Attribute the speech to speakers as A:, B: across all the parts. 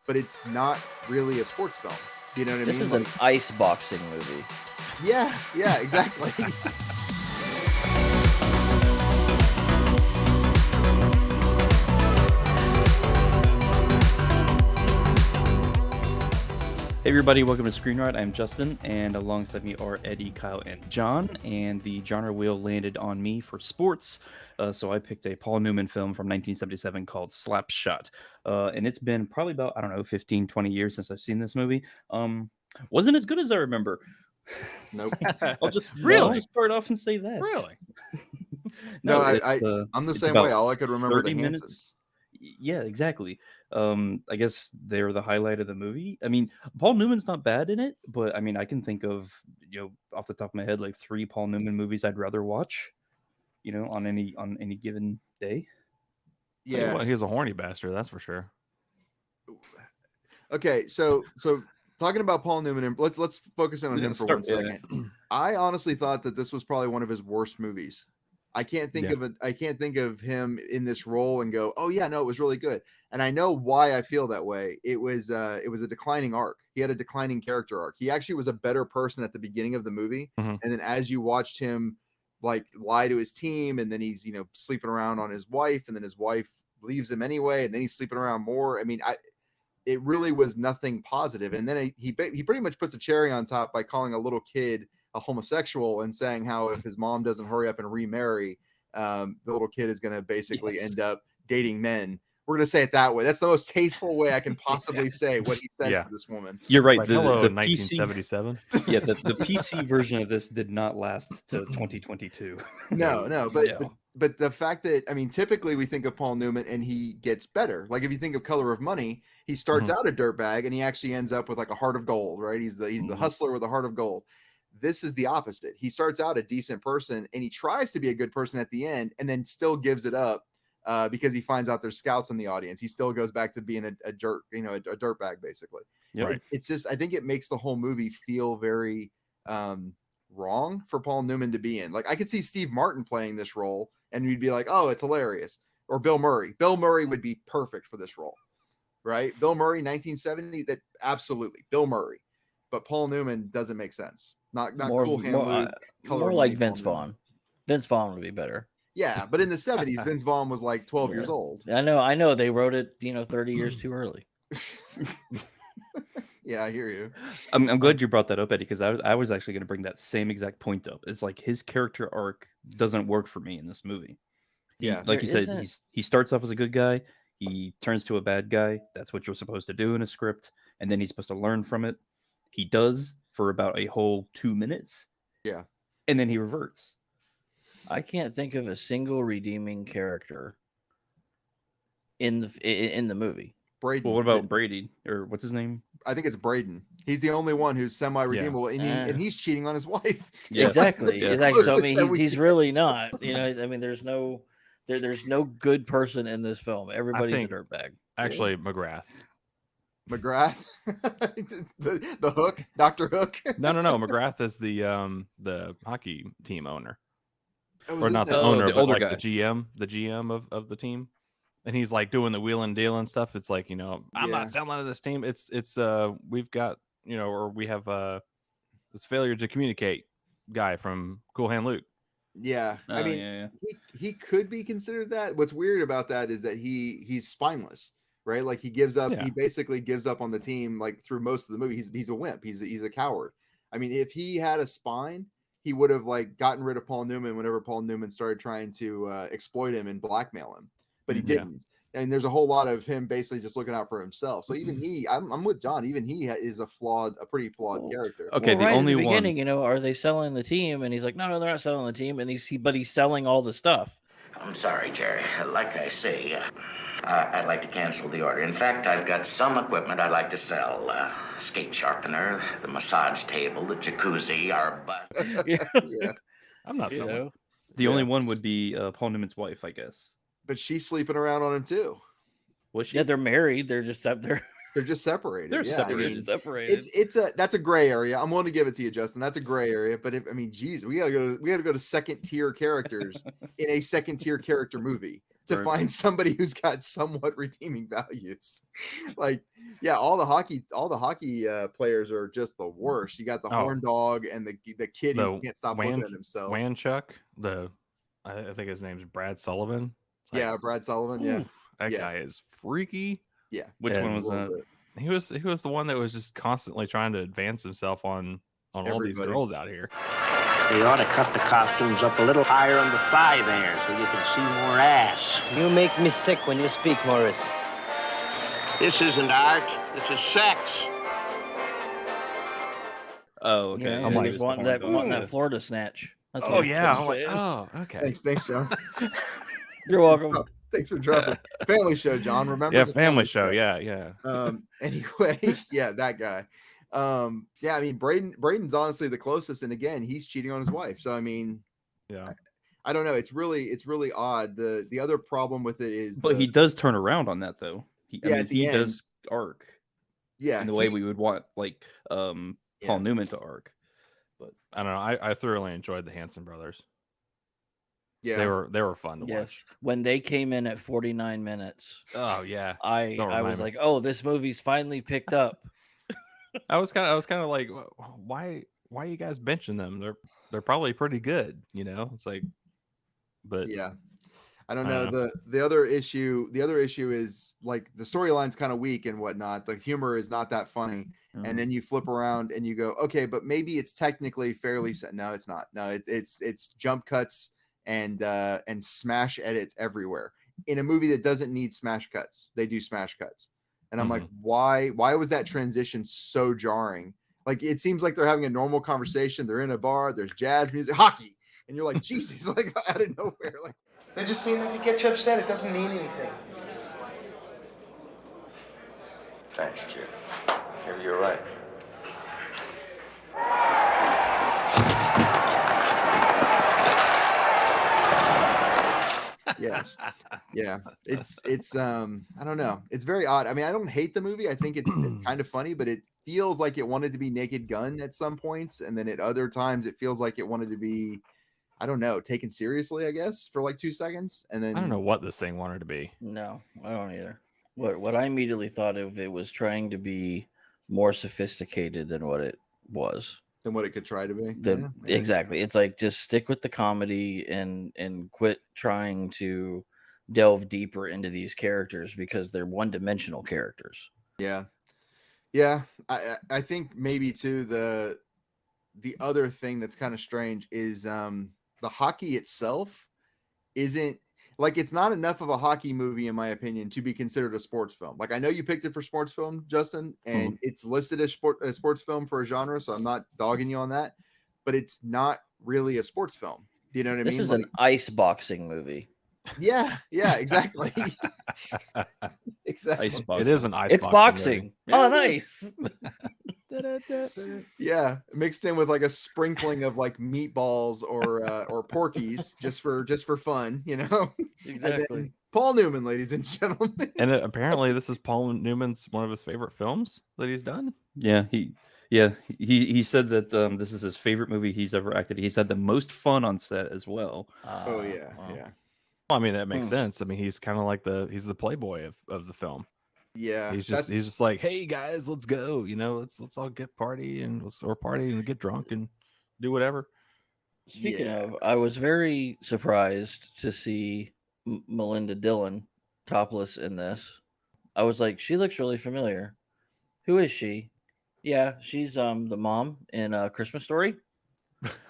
A: but it's not really a sports film. You know what I mean?
B: This is an ice boxing movie.
A: Yeah, exactly.
C: Hey everybody, welcome to Screen Riot. I'm Justin, and alongside me are Eddie, Kyle, and John. And the genre wheel landed on me for sports, so I picked a Paul Newman film from 1977 called Slapshot. And it's been probably about, 15, 20 years since I've seen this movie. Wasn't as good as I remember.
A: Nope.
C: I'll just start off and say that.
D: Really?
A: No, I'm the same way. All I could remember the Hansons.
C: Yeah, exactly. I guess they're the highlight of the movie. I mean, Paul Newman's not bad in it, but I mean, I can think of, off the top of my head, like 3 Paul Newman movies I'd rather watch, on any given day.
D: Yeah, well, he's a horny bastard, that's for sure.
A: Okay, so talking about Paul Newman, and let's focus in on him for 1 second. I honestly thought that this was probably one of his worst movies. I can't think of it. I can't think of him in this role and go, "Oh yeah, no, it was really good." And I know why I feel that way. It was a declining arc. He had a declining character arc. He actually was a better person at the beginning of the movie, and then as you watched him like lie to his team, and then he's sleeping around on his wife, and then his wife leaves him anyway, and then he's sleeping around more. I mean, it really was nothing positive. And then he pretty much puts a cherry on top by calling a little kid a homosexual and saying how if his mom doesn't hurry up and remarry, the little kid is going to basically end up dating men. We're going to say it that way. That's the most tasteful way I can possibly say what he says to this woman.
C: You're right.
D: Like,
C: the
D: 1977.
C: Yeah, the PC version of this did not last to 2022.
A: No, but the fact that, I mean, typically we think of Paul Newman and he gets better. Like if you think of Color of Money, he starts out a dirtbag and he actually ends up with like a heart of gold, right? He's the hustler with a heart of gold. This is the opposite. He starts out a decent person and he tries to be a good person at the end and then still gives it up because he finds out there's scouts in the audience. He still goes back to being a jerk, a dirtbag basically.
C: Right.
A: It's just, I think it makes the whole movie feel very wrong for Paul Newman to be in. Like I could see Steve Martin playing this role and you'd be like, oh, it's hilarious. Or Bill Murray. Bill Murray would be perfect for this role, right? Bill Murray, 1970, that absolutely Bill Murray. But Paul Newman doesn't make sense. Not Cool Hand Luke.
B: More like Vince Vaughn. Vince Vaughn would be better.
A: Yeah, but in the 70s, Vince Vaughn was like 12 years old.
B: I know. They wrote it, 30 years too early.
A: Yeah, I hear you.
C: I'm glad you brought that up, Eddie, because I was actually going to bring that same exact point up. It's like his character arc doesn't work for me in this movie. Like you said, he starts off as a good guy. He turns to a bad guy. That's what you're supposed to do in a script. And then he's supposed to learn from it. He does for about a whole 2 minutes.
A: Yeah.
C: And then he reverts.
B: I can't think of a single redeeming character in the movie.
A: Braden.
C: Well, what about Brady? Or what's his name?
A: I think it's Braden. He's the only one who's semi-redeemable, and he's cheating on his wife.
C: Yeah.
B: Exactly. So I mean, he's really not. I mean, there's no good person in this film. Everybody's a dirtbag.
D: Actually, McGrath.
A: McGrath, the Hook, Dr. Hook.
D: No. McGrath is the hockey team owner, or not the
C: the
D: owner, but
C: older
D: like
C: guy.
D: the GM of the team. And he's like doing the wheel and deal and stuff. It's like, I'm not selling this team. It's we've got, or we have this failure to communicate guy from Cool Hand Luke.
A: Yeah. I mean, he could be considered that. What's weird about that is that he's spineless, right? Like he gives up, he basically gives up on the team like through most of the movie. He's a wimp. He's a coward. I mean, if he had a spine, he would have like gotten rid of Paul Newman whenever Paul Newman started trying to exploit him and blackmail him. But he didn't. And there's a whole lot of him basically just looking out for himself. So even I'm with John. Even he is a pretty flawed character.
C: Okay,
B: well,
C: the only
B: at the beginning,
C: one.
B: Are they selling the team? And he's like, no, they're not selling the team. And he's selling all the stuff.
E: I'm sorry, Jerry. Like I say, I'd like to cancel the order. In fact, I've got some equipment I'd like to sell. Skate sharpener, the massage table, the jacuzzi, our bus.
A: Yeah.
D: I'm not selling.
C: The only one would be Paul Newman's wife, I guess.
A: But she's sleeping around on him too.
C: Was she?
B: Yeah, they're married. They're just up there.
A: They're just separated.
C: They're separated.
A: I mean,
B: separated.
A: That's a gray area. I'm willing to give it to you, Justin. That's a gray area. But geez, we gotta go to second tier characters in a second tier character movie. to find somebody who's got somewhat redeeming values. Like, yeah, all the hockey players are just the worst. You got the horn dog and the kid who can't stop looking at himself.
D: Wanchuk, I think his name's Brad Sullivan.
A: Yeah, Brad Sullivan. Yeah,
D: that guy is freaky.
A: Yeah,
C: which one was that?
D: He was the one that was just constantly trying to advance himself on all these girls out here.
F: They ought to cut the costumes up a little higher on the thigh there so you can see more ass.
G: You make me sick when you speak, Morris.
F: This isn't art. This is sex.
B: Oh, okay. Yeah, I'm like, wanting that Florida snatch.
D: That's I'm like, oh, okay.
A: Thanks, John.
B: You're welcome.
A: Thanks for dropping. Family Show, John. Remember?
D: Yeah, Family Show. Yeah.
A: Anyway, yeah, that guy. Yeah, I mean, Braden's honestly the closest, and again, he's cheating on his wife. So I mean,
D: yeah,
A: I don't know. It's really odd. The other problem with it is,
C: but he does turn around on that though. He does arc.
A: Yeah,
C: in the way we would want, like Paul Newman to arc. But
D: I don't know. I thoroughly enjoyed the Hanson Brothers.
A: Yeah,
D: they were fun to watch.
B: When they came in at 49 minutes.
D: Oh yeah,
B: I was like, oh, this movie's finally picked up.
D: I was kind of like, why are you guys benching them? They're probably pretty good, you know. It's like, but
A: yeah, I don't know. The other issue is like the storyline's kind of weak and whatnot. The humor is not that funny, and then you flip around and you go, okay, but maybe it's technically fairly set. No, it's not. No, it's jump cuts and smash edits everywhere. In a movie that doesn't need smash cuts, they do smash cuts. And I'm like, why was that transition so jarring? Like, it seems like they're having a normal conversation. They're in a bar. There's jazz music, hockey. And you're like, Jesus, like out of nowhere. Like,
H: they're just saying that to get you upset. It doesn't mean anything.
I: Thanks, kid. Maybe you're right.
A: Yes. Yeah. It's I don't know. It's very odd. I mean, I don't hate the movie. I think it's kind of funny, but it feels like it wanted to be Naked Gun at some points, and then at other times it feels like it wanted to be, I don't know, taken seriously, I guess, for like 2 seconds. And then
D: I don't know what this thing wanted to be.
B: No, I don't either. What I immediately thought of, it was trying to be more sophisticated than what it was.
A: Than what it could try to be.
B: Exactly. It's like, just stick with the comedy and quit trying to delve deeper into these characters because they're one-dimensional characters.
A: Yeah. I think maybe too the other thing that's kind of strange is the hockey itself isn't like, it's not enough of a hockey movie, in my opinion, to be considered a sports film. Like, I know you picked it for sports film, Justin, and it's listed as sports film for a genre, so I'm not dogging you on that, but it's not really a sports film. Do you know what I mean?
B: This is an ice boxing movie.
A: Yeah, exactly. Exactly.
D: It is an ice.
B: It's boxing. Oh, nice.
A: Yeah, mixed in with like a sprinkling of like meatballs or porkies just for fun, you know.
B: Exactly.
A: Paul Newman, ladies and gentlemen.
D: And apparently this is Paul Newman's one of his favorite films that he's done.
C: Yeah, he said that this is his favorite movie he's ever acted. He's had the most fun on set as well.
A: Oh yeah.
D: Well, I mean, that makes sense. I mean, he's kind of like he's the playboy of the film.
A: Yeah,
D: he's just like, hey guys, let's go. You know, let's all get party and party and get drunk and do whatever.
B: Speaking of, I was very surprised to see Melinda Dillon topless in this. I was like, she looks really familiar. Who is she? Yeah, she's the mom in Christmas Story.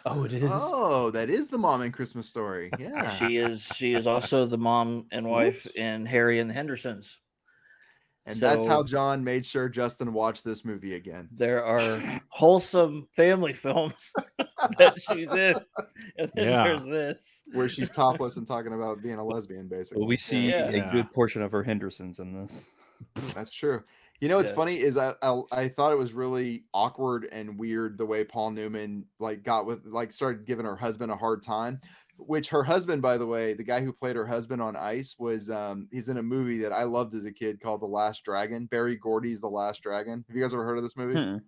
C: Oh, it is.
A: Oh, that is the mom in Christmas Story. Yeah,
B: she is also the mom and wife in Harry and the Hendersons.
A: And that's how John made sure Justin watched this movie again.
B: There are wholesome family films that she's in, and then there's this
A: where she's topless and talking about being a lesbian. Basically,
C: well, we see a good portion of her Hendersons in this.
A: That's true. You know what's funny is I thought it was really awkward and weird the way Paul Newman started giving her husband a hard time, which her husband, by the way, the guy who played her husband on Ice was he's in a movie that I loved as a kid called The Last Dragon. Barry Gordy's The Last Dragon. Have you guys ever heard of this movie?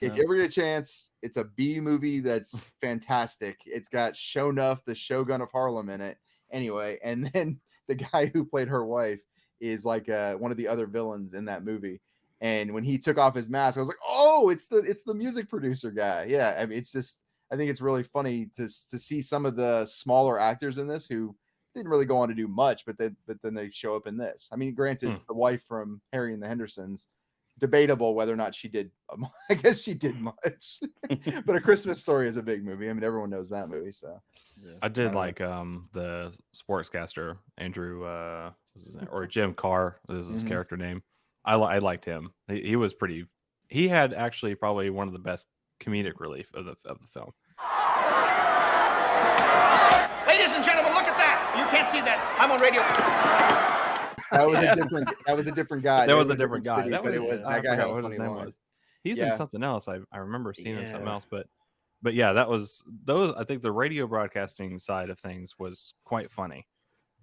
A: If you ever get a chance, it's a B movie that's fantastic. It's got Shonuff, the Shogun of Harlem, in it. Anyway, and then the guy who played her wife is like one of the other villains in that movie. And when he took off his mask, I was like, oh, it's the music producer guy. Yeah, I mean, it's just, I think it's really funny to see some of the smaller actors in this who didn't really go on to do much, but then they show up in this. I mean, granted, the wife from Harry and the Hendersons, debatable whether or not she did. I guess she did much, but A Christmas Story is a big movie. I mean, everyone knows that movie. So
D: I did like the sportscaster Andrew, what's his name? Or Jim Carr. This is his character name. I liked him. He was pretty. He had actually probably one of the best comedic relief of the film.
J: Ladies and gentlemen, look at that! You can't see that. I'm on radio.
A: That was a different. That was a different guy.
D: That was a different guy.
A: City, but it was that guy had a funny line.
D: He's in something else. I remember seeing him in something else, but yeah, that was those. I think the radio broadcasting side of things was quite funny,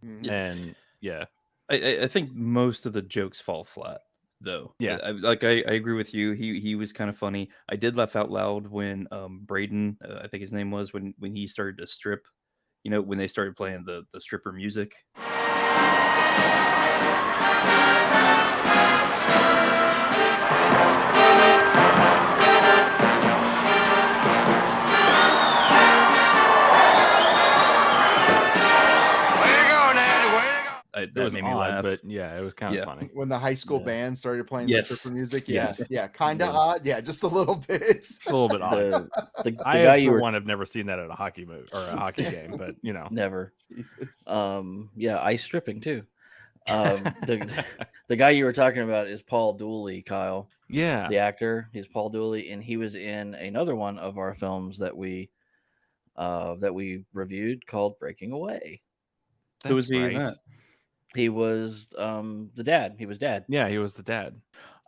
D: and yeah,
C: I think most of the jokes fall flat though.
D: Yeah,
C: I agree with you. He was kind of funny. I did laugh out loud when Braden, I think his name was, when he started to strip. You know, when they started playing the stripper music. That made me laugh,
D: but yeah, it was kind of funny
A: when the high school band started playing the stripper music. Yeah, kind of odd. Yeah, just a little bit.
D: A little bit odd. The guy have never seen that at a hockey movie or a hockey game, but you know,
B: never. Jesus. Yeah, ice stripping too. The guy you were talking about is Paul Dooley, Kyle.
D: Yeah,
B: the actor. He's Paul Dooley, and he was in another one of our films that we reviewed called Breaking Away.
C: Who was he in that?
B: He was the dad. He was dad.
D: Yeah, he was the dad.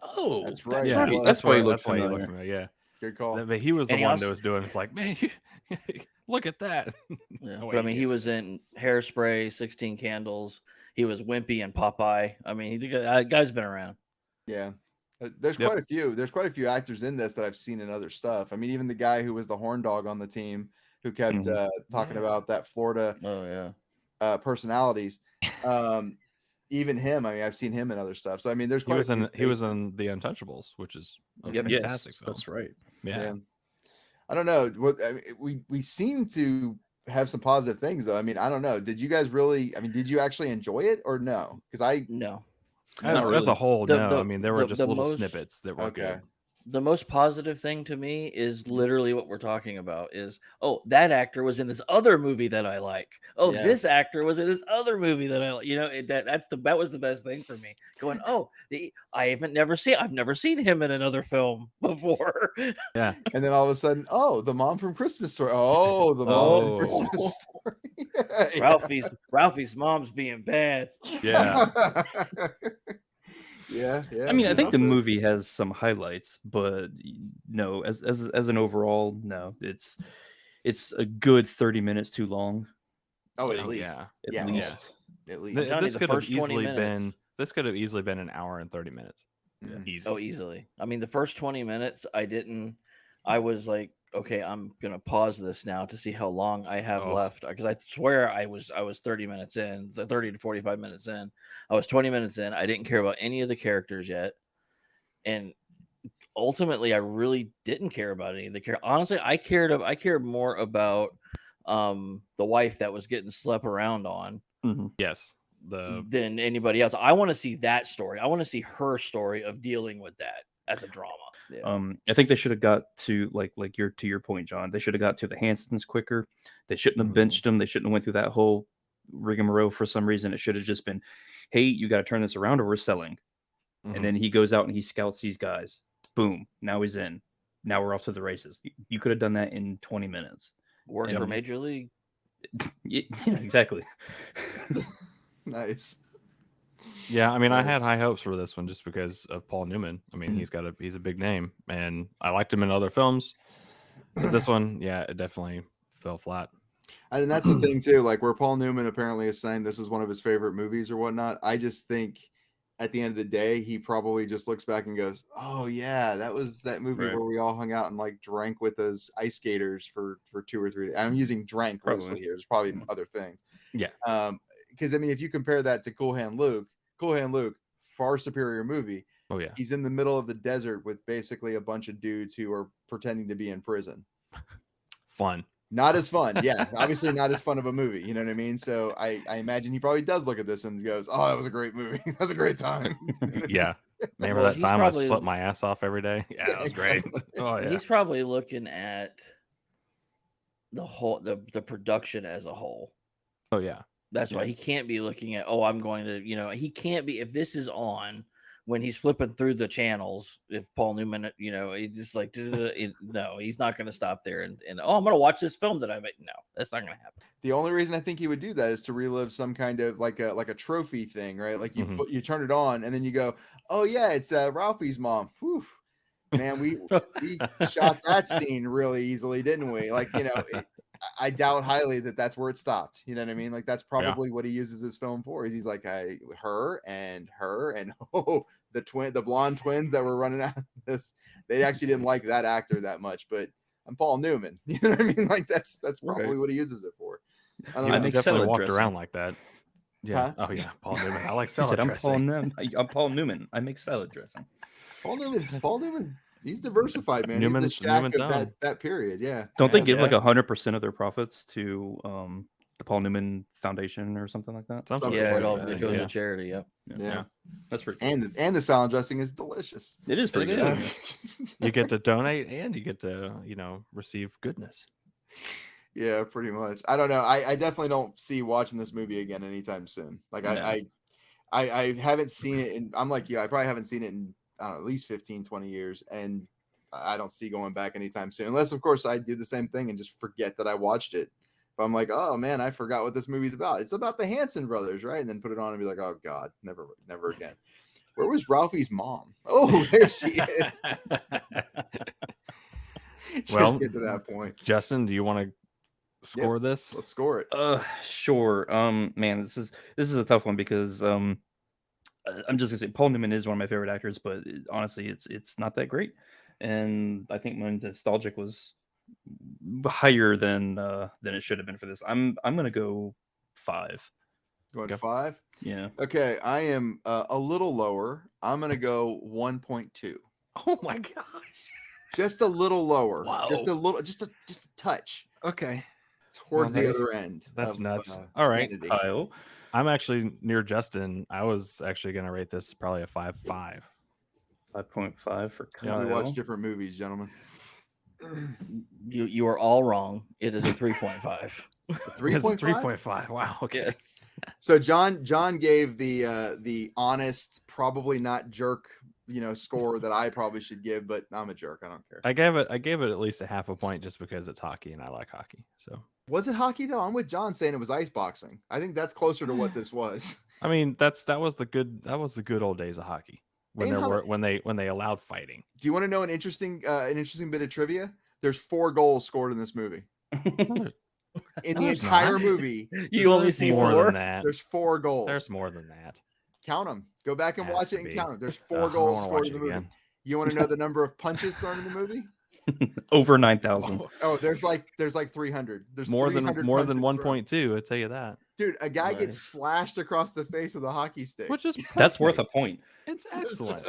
C: Oh,
A: that's right.
C: Yeah,
D: that's why he
C: looked
D: familiar. Yeah,
A: good call.
D: But he was the one that was doing. It's like, man, look at that.
B: Yeah, but I mean, he was in Hairspray, 16 Candles. He was Wimpy and Popeye. I mean, the guy's been around.
A: Yeah, there's quite a few. There's quite a few actors in this that I've seen in other stuff. I mean, even the guy who was the horn dog on the team who kept talking about that Florida.
B: Oh yeah.
A: Personalities, even him. I mean, I've seen him in other stuff. So I mean, there's quite
D: he was in The Untouchables, which is a fantastic film.
C: That's right.
A: Yeah. I don't know. We seem to have some positive things though. I mean, I don't know. Did you guys really? I mean, did you actually enjoy it or no? Because
B: no.
D: As a whole, no. I mean, there were just little snippets that were good.
B: The most positive thing to me is literally what we're talking about is, oh, that actor was in this other movie that I like. Oh, this actor was in this other movie that I like. You know, that was the best thing for me. Going, oh, I've never seen him in another film before.
D: Yeah.
A: And then all of a sudden, oh, the mom from Christmas Story. Oh, the mom from Christmas
B: Story. Ralphie's mom's being bad.
D: Yeah.
A: Yeah.
C: I mean, I think the movie has some highlights, but no, as an overall, no, it's a good 30 minutes too long.
A: Oh, at least.
C: At least.
D: This could have easily been an hour and 30 minutes.
B: Yeah. Easily. Oh, easily. I mean, the first 20 minutes, I was like, okay, I'm gonna pause this now to see how long I have left, because I swear I was 30 minutes in, 30 to 45 minutes in. I was 20 minutes in. I didn't care about any of the characters yet, and ultimately, I really didn't care about any of the characters. Honestly, I cared more about the wife that was getting slept around on.
D: Mm-hmm. Yes,
B: than anybody else. I want to see that story. I want to see her story of dealing with that as a drama. Yeah.
C: I think they should have got to to your point, John. They should have got to the Hansons quicker. They shouldn't have benched them. They shouldn't have went through that whole rigmarole for some reason. It should have just been, hey, you got to turn this around or we're selling. And then he goes out and he scouts these guys. Boom. Now he's in. Now we're off to the races. You could have done that in 20 minutes.
B: Work for Major League.
C: Yeah, exactly.
A: Nice.
D: Yeah, I mean, I had high hopes for this one just because of Paul Newman. I mean, he's a big name, and I liked him in other films. But this one, yeah, it definitely fell flat.
A: And that's the thing too, like where Paul Newman apparently is saying this is one of his favorite movies or whatnot. I just think at the end of the day, he probably just looks back and goes, "Oh yeah, that was that movie where we all hung out and like drank with those ice skaters for 2 or 3 days." I'm using drank loosely here. There's probably other things.
D: Yeah.
A: because I mean, if you compare that to Cool Hand Luke, far superior movie.
D: Oh yeah,
A: he's in the middle of the desert with basically a bunch of dudes who are pretending to be in prison.
D: Fun.
A: Not as fun. Yeah, obviously not as fun of a movie. You know what I mean? So I imagine he probably does look at this and goes, "Oh, that was a great movie. That was a great time."
D: Yeah. Remember that time I slept my ass off every day? Yeah, that was great. Oh yeah.
B: He's probably looking at the whole the production as a whole.
D: Oh yeah.
B: That's why he can't be looking at, oh, I'm going to, he can't be, if this is on when he's flipping through the channels, if Paul Newman, he just like, no, he's not going to stop there and I'm going to watch this film that I made. No, that's not going to happen.
A: The only reason I think he would do that is to relive some kind of like a trophy thing, right? Like you turn it on and then you go, oh yeah, it's Ralphie's mom. Whew. Man, we shot that scene really easily, didn't we? Like, I doubt highly that that's where it stopped. You know what I mean? Like that's probably what he uses this film for. Is he's like, her and the blonde twins that were running out of this. They actually didn't like that actor that much, but I'm Paul Newman. You know what I mean? Like that's probably what he uses it for.
D: I definitely walked around like that. Yeah. Huh? Oh yeah, Paul Newman. I like salad dressing.
C: I'm Paul Newman. I make salad dressing.
A: Paul Newman. He's diversified, man. He's the Shaq of that period. Yeah.
C: Don't they give like 100% of their profits to the Paul Newman Foundation or something like that?
B: It goes to charity.
A: Yeah.
C: That's pretty
A: cool. And the salad dressing is delicious.
C: It is pretty good.
D: You get to donate and you get to receive goodness.
A: Yeah, pretty much. I don't know. I definitely don't see watching this movie again anytime soon. Like I haven't seen it in, I'm like you, I probably haven't seen it in, I don't know, at least 15, 20 years. And I don't see going back anytime soon. Unless, of course, I do the same thing and just forget that I watched it. If I'm like, oh, man, I forgot what this movie's about. It's about the Hanson brothers, right? And then put it on and be like, oh, God, never again. Where was Ralphie's mom? Oh, there she is. Just get to that point.
D: Justin, do you want to score this?
A: Let's score it.
C: Sure. Man, this is a tough one because I'm just gonna say Paul Newman is one of my favorite actors, but honestly, it's not that great, and I think my nostalgic was higher than it should have been for this. I'm gonna go 5.
A: Going 5?
C: Yeah.
A: Okay, I am a little lower. I'm gonna go 1.2.
D: Oh my gosh!
A: Just a little lower.
D: Wow.
A: Just a touch.
D: Okay.
A: Towards the other end.
D: That's nuts. All right,
A: sanity.
C: Kyle.
D: I'm actually near Justin. I was actually going to rate this probably a 5.5.
C: 5.5 for Kyle.
A: Yeah, we watch different movies, gentlemen.
B: You are all wrong. It is a 3.5.
D: 3.5. Wow. Okay.
B: Yes.
A: So John gave the honest, probably not jerk, score that I probably should give, but I'm a jerk. I don't care.
D: I gave it at least a half a point just because it's hockey and I like hockey. So
A: was it hockey though? I'm with John saying it was ice boxing. I think that's closer to what this was.
D: I mean, that was the good old days of hockey when they allowed fighting.
A: Do you want to know an interesting bit of trivia? There's 4 goals scored in this movie. In the entire movie,
B: you only see
D: more
B: 4
D: than that.
A: There's 4 goals.
D: There's more than that.
A: Count them. Go back and watch it and count them. There's 4 goals scored in the movie. Again. You want to know the number of punches thrown in the movie?
C: Over 9,000.
A: Oh, there's like 300. There's
D: more than 1.2. I'll tell you that.
A: Dude, a guy gets slashed across the face with a hockey stick.
D: Which is
C: that's worth a point.
D: It's excellent.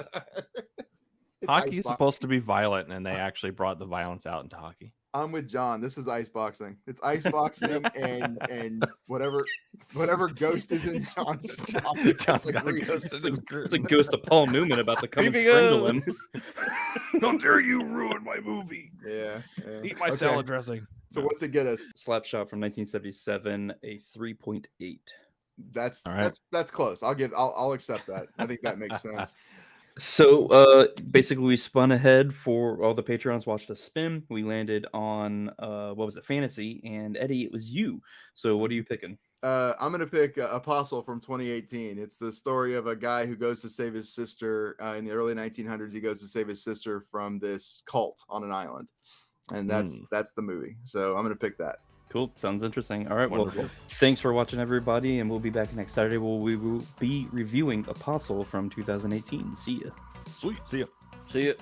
D: Hockey is supposed to be violent, and they actually brought the violence out into hockey.
A: I'm with John. This is ice boxing. It's ice boxing and whatever ghost is in John's pocket.
C: John's got a ghost. It's a ghost of Paul Newman about to come and strangle him.
D: How dare you ruin my movie?
A: Yeah.
D: Eat my salad dressing.
A: So what's it get us?
C: Slapshot from 1977, a 3.8.
A: That's close. I'll accept that. I think that makes sense.
C: So basically we spun ahead for all the Patreons watched us spin. We landed on what was it, fantasy, and Eddie, it was you. So what are you picking?
A: I'm gonna pick Apostle from 2018. It's the story of a guy who goes to save his sister in the early 1900s. He goes to save his sister from this cult on an island, and that's the movie. So I'm gonna pick that.
C: Cool. Sounds interesting. All right.
D: Wonderful.
C: Well, thanks for watching, everybody, and we'll be back next Saturday where we will be reviewing Apostle from 2018. See ya.
D: Sweet. See ya.
B: See ya.